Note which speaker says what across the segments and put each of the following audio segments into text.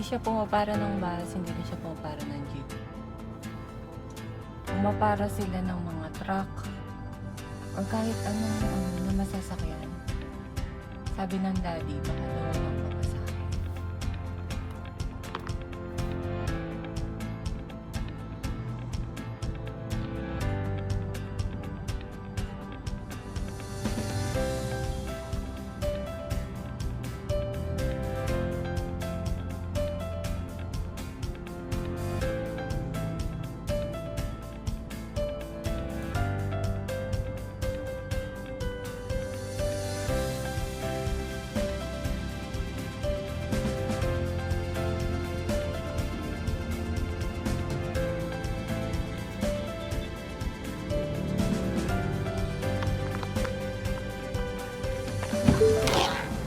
Speaker 1: siya pumapara ng bus, hindi rin siya pumapara ng jeep. Pumapara sila ng mga truck or kahit anong na masasakyan. Sabi ng daddy, baka daw walang pamasahe.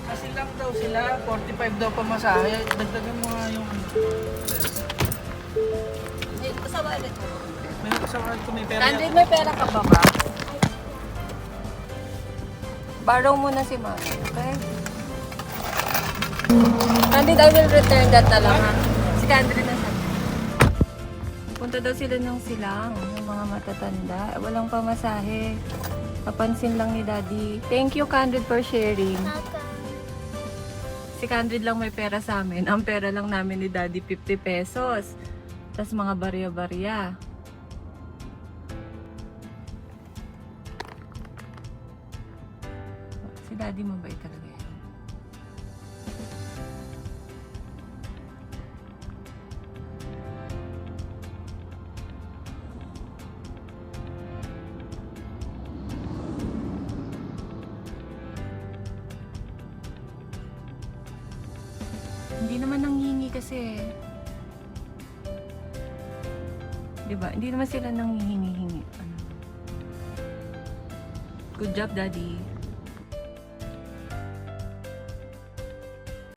Speaker 2: Kasi lang daw sila, 45 daw pamasahe. Dagdagan mo nga yung
Speaker 1: Sa wallet mo.
Speaker 2: may kasawaan ko may pera.
Speaker 1: Nandun, may pera ka ba ba? Borrow mo na si mami, okay? Candid, I will return that na lang ha. Si Candid na sabi. Punta daw sila ng silang, yung mga matatanda. Walang pamasahe. Papansin lang ni Daddy. Thank you, Candid, for sharing. Si Candid lang may pera sa amin. Ang pera lang namin ni Daddy, 50 pesos. Tapos mga barya-barya. Si Daddy mabait talaga yan. Hindi naman nanghihingi kasi. Diba? Hindi naman sila nanghihingi-hingi. Ano? Good job, Daddy.